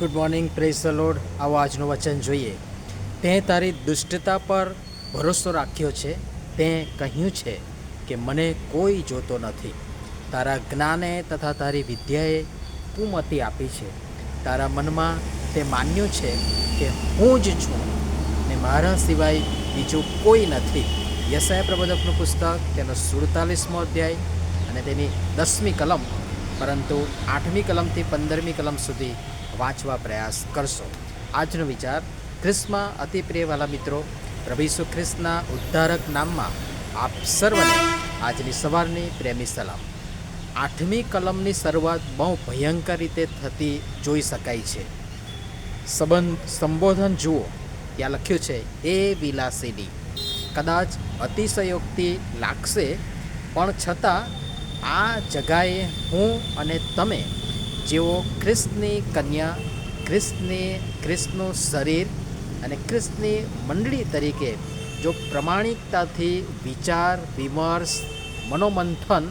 Good morning, praise the lord. આવો આજનું વચન જોઈએ. તે તારી દુષ્ટતા પર ભરોસો રાખ્યો છે. તે કહ્યું છે કે મને કોઈ જોતો નથી. તારા જ્ઞાને તથા તારી વિદ્યાએ કુમતિ આપી છે. તારા મનમાં તે માન્યું છે કે હું જ છું ને મારા સિવાય બીજું કોઈ નથી. યશાયા પ્રબોધકનું પુસ્તક, તેનો 47મો અધ્યાય અને તેની 10મી કલમ, પરંતુ 8મી કલમથી 15મી કલમ સુધી વાંચવા પ્રયાસ કરશો. આજનો વિચાર: ખ્રિસ્તમાં અતિ પ્રિયવાલા મિત્રો, પ્રભુ ઈસુ ખ્રિસ્તના ઉદ્ધારક નામમાં આપ સર્વને આજની સવારની પ્રેમી સલામ. 8મી કલમની શરૂઆત બહુ ભયંકર રીતે થતી જોઈ શકાય છે. સંબોધન જુઓ, ત્યાં લખ્યું છે એ વિલાસીની. કદાચ અતિશયોક્તિ લાગશે, પણ છતાં આ જગાએ હું અને તમે જેઓ ખ્રિસ્તની કન્યા, ખ્રિસ્તનું શરીર અને ખ્રિસ્તની મંડળી તરીકે જો પ્રમાણિકતાથી વિચાર વિમર્શ, મનોમંથન,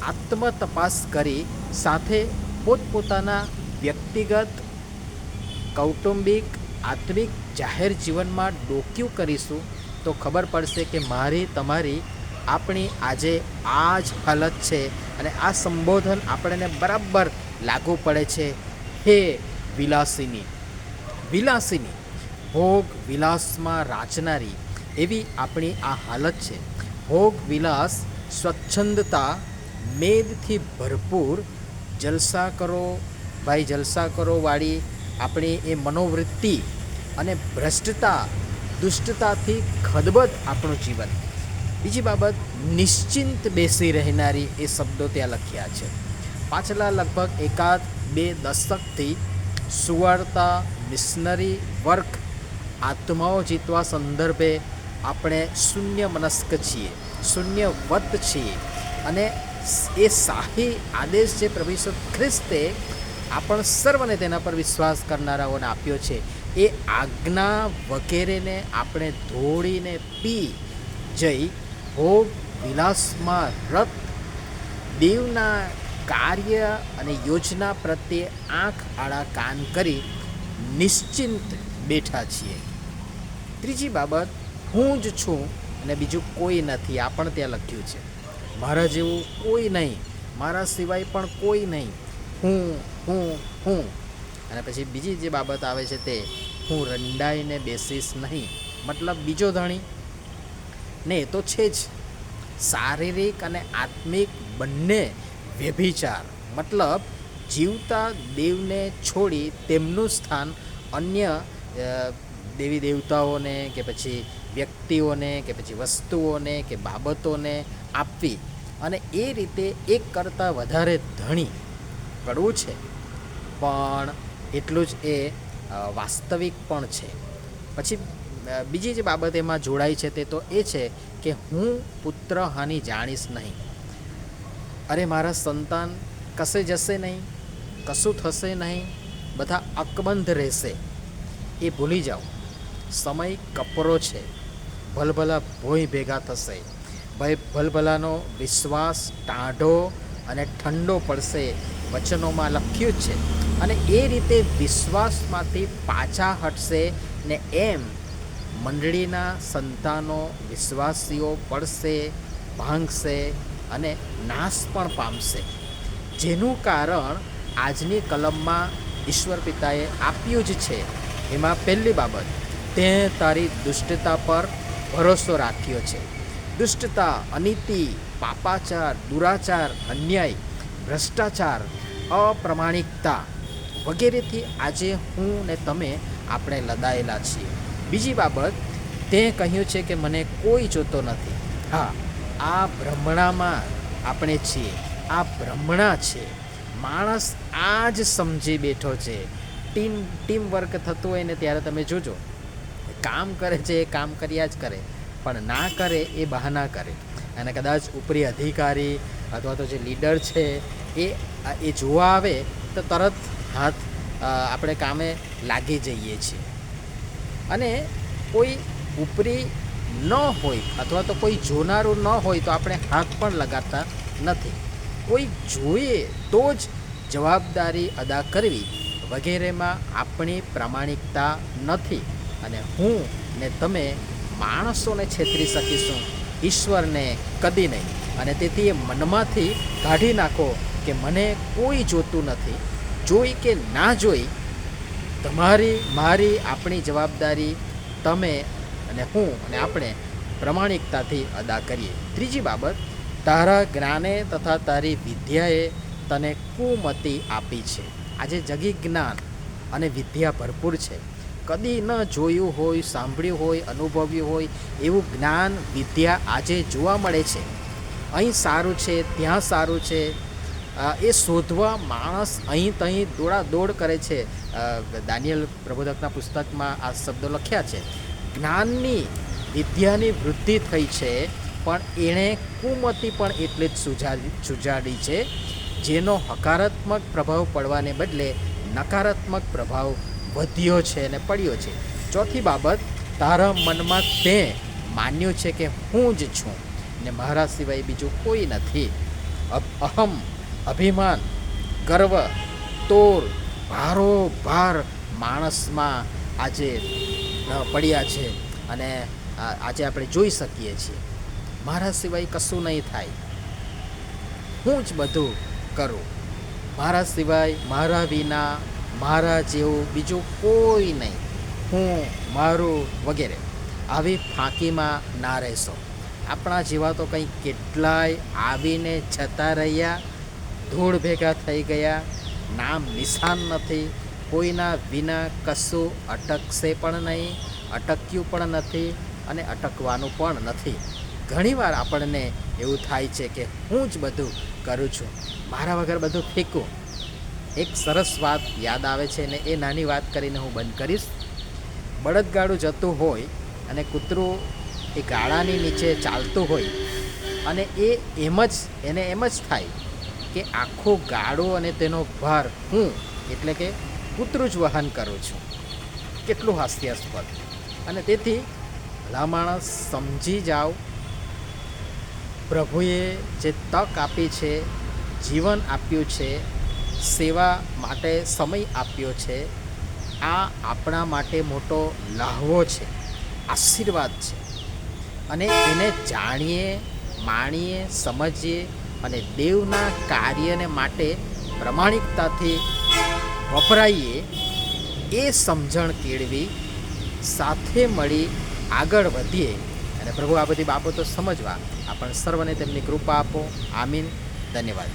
આત્મતપાસ કરી સાથે પોતપોતાના વ્યક્તિગત, કૌટુંબિક, આત્મિક, જાહેર જીવનમાં ડોક્યું કરીશું તો ખબર પડશે કે મારી તમારી આપણી આજે આ જ હાલત છે. અને આ સંબોધન આપણને બરાબર લાગુ પડે છે. હે વિલાસીની. વિલાસીની, ભોગ વિલાસમાં રાચનારી, એવી આપણી આ હાલત છે. ભોગ વિલાસ, સ્વચ્છંદતા, મેદથી ભરપૂર, જલસા કરો ભાઈ જલસા કરો વાળી આપણી એ મનોવૃત્તિ અને ભ્રષ્ટતા, દુષ્ટતાથી ખદબદ આપણું જીવન. બીજી બાબત, નિશ્ચિંત બેસી રહેનારી, એ શબ્દો ત્યાં લખ્યા છે. પાછલા લગભગ 1-2 દશકથી સુવાર્તા, મિશનરી વર્ક, આત્માઓ જીતવા સંદર્ભે આપણે શૂન્ય મનસ્ક છીએ, શૂન્યવત છીએ. અને એ શાહી આદેશ જે પ્રભુ ઈસુ ખ્રિસ્તે આપણ સર્વને તેના પર વિશ્વાસ કરનારાઓને આપ્યો છે, એ આજ્ઞા વગેરેને આપણે ધોળીને પી જઈ ભોગ વિલાસમાં રત, દેવના કાર્ય અને યોજના પ્રત્યે આંખ આડા કાન કરી નિશ્ચિંત બેઠા છીએ. ત્રીજી બાબત, હું જ છું અને બીજું કોઈ નથી. આ પણ ત્યાં લખ્યું છે. મારા જેવું કોઈ નહીં, મારા સિવાય પણ કોઈ નહીં. હું. અને પછી બીજી જે બાબત આવે છે તે, હું રંડાઈને બેસીશ નહીં. મતલબ બીજો ધણી ને એ તો છે જ. શારીરિક અને આત્મિક બંને વ્યભિચાર, મતલબ જીવતા દેવને છોડી તેમનું સ્થાન અન્ય દેવી દેવતાઓને કે પછી વ્યક્તિઓને કે પછી વસ્તુઓને કે બાબતોને આપવી, અને એ રીતે એક કરતાં વધારે ધણી. કડવું છે, પણ એટલું જ એ વાસ્તવિક પણ છે. પછી બીજી જે બાબત એમાં જોડાઈ છે તે તો એ છે કે હું પુત્ર હાનિ જાણીશ નહીં. અરે મારા સંતાન કશે જશે નહીં, કશું થશે નહીં, બધા અકબંધ રહેશે, એ ભૂલી જાઓ. સમય કપરો છે, ભલભલા ભોંય ભેગા થશે. ભલભલાનો વિશ્વાસ ટાઢો અને ઠંડો પડશે, વચનોમાં લખ્યું છે. અને એ રીતે વિશ્વાસમાંથી પાછા હટશે ને એમ મંડળીના સંતાનો, વિશ્વાસીઓ પડશે, ભાંગશે અને નાશ પણ પામશે. જેનું કારણ આજની કલમમાં ઈશ્વર પિતાએ આપ્યું જ છે. એમાં પહેલી બાબત, તે તારી દુષ્ટતા પર ભરોસો રાખ્યો છે. દુષ્ટતા, અનીતિ, પાપાચાર, દુરાચાર, અન્યાય, ભ્રષ્ટાચાર, અપ્રમાણિકતા વગેરેથી આજે હું ને તમે આપણે લદાયેલા છીએ. બીજી બાબત, તે કહ્યું છે કે મને કોઈ જોતો નથી. હા, આ ભ્રમણામાં આપણે છીએ. આ ભ્રમણા છે. માણસ આ જ સમજી બેઠો છે. ટીમ વર્ક થતું હોય ને ત્યારે તમે જોજો, કામ કરે છે એ કામ કર્યા જ કરે, પણ ના કરે એ બહાના કરે. અને કદાચ ઉપરી અધિકારી અથવા તો જે લીડર છે એ જોવા આવે તો તરત હાથ આપણે કામે લાગી જઈએ છીએ. અને કોઈ ઉપરી ન હોય અથવા તો કોઈ જોનારું ન હોય તો આપણે હાથ પણ લગાડતા નથી. કોઈ જોઈએ તો જ જવાબદારી અદા કરવી વગેરેમાં આપણી પ્રામાણિકતા નથી અને હું ને તમે માણસોને છેતરી શકીશું, ઈશ્વરને કદી નહીં. અને તેથી એ મનમાંથી કાઢી નાખો કે મને કોઈ જોતું નથી. જોઈ કે ના જોઈ, તમારી મારી આપણી જવાબદારી તમે અને હું અને આપણે પ્રમાણિકતાથી અદા કરીએ. ત્રીજી બાબત, તારા જ્ઞાને તથા તારી વિદ્યાએ તને કુમતિ આપી છે. આજે જગી જ્ઞાન અને વિદ્યા ભરપૂર છે. કદી ન જોયું હોય, સાંભળ્યું હોય, અનુભવ્યું હોય એવું જ્ઞાન વિદ્યા આજે જોવા મળે છે. અહીં સારું છે, ત્યાં સારું છે, એ શોધવા માણસ અહીં તહીં દોડાદોડ કરે છે. દાનિયેલ પ્રબોધકના પુસ્તકમાં આ શબ્દો લખ્યા છે. જ્ઞાનની વિદ્યાની વૃદ્ધિ થઈ છે, પણ એણે કુમતિ પણ એટલે જ સુજાડી છે, જેનો હકારાત્મક પ્રભાવ પડવાને બદલે નકારાત્મક પ્રભાવ વધ્યો છે અને પડ્યો છે. ચોથી બાબત, તારા મનમાં તે માન્યું છે કે હું જ છું ને મારા સિવાય બીજું કોઈ નથી. અહમ, અભિમાન, ગર્વ, તોર, ભારોભાર માણસમાં આજે પડ્યા છે અને આજે આપણે જોઈ શકીએ છીએ. મારા સિવાય કશું નહીં થાય, હું જ બધું કરું, મારા સિવાય, મારા વિના, મારા જેવું બીજું કોઈ નહીં, હું, મારું વગેરે. આવી ફાંકીમાં ના રહેશો. આપણા જેવા તો કંઈ કેટલાય આવીને જતા રહ્યા, ધૂળ ભેગા થઈ ગયા, નામ નિશાન નથી. કોઈના વિના કશું અટકશે પણ નહીં, અટક્યું પણ નથી અને અટકવાનું પણ નથી. ઘણીવાર આપણને એવું થાય છે કે હું જ બધું કરું છું, મારા વગર બધું ફેંકું. એક સરસ વાત યાદ આવે છે ને એ નાની વાત કરીને હું બંધ કરીશ. બળદગાડું જતું હોય અને કૂતરું એ ગાડાની નીચે ચાલતું હોય અને એને એમ જ થાય કે આખું ગાડું અને તેનો ભાર હું એટલે કે કૂતરું જ વહન કરું છું. કેટલું હાસ્યાસ્પદ. અને તેથી ભલા માણસ સમજી જાઓ, પ્રભુએ જે તક આપી છે, જીવન આપ્યું છે, સેવા માટે સમય આપ્યો છે, આ આપણા માટે મોટો લહાવો છે, આશીર્વાદ છે. અને એને જાણીએ, માણીએ, સમજીએ અને દેવના કાર્યને માટે પ્રમાણિકતાથી વપરાઈએ, એ સમજણ કેળવી સાથે મળી આગળ વધીએ અને પ્રભુ આ બધી બાબતો સમજવા આપણને સર્વને તેમની કૃપા આપો. આમીન. ધન્યવાદ.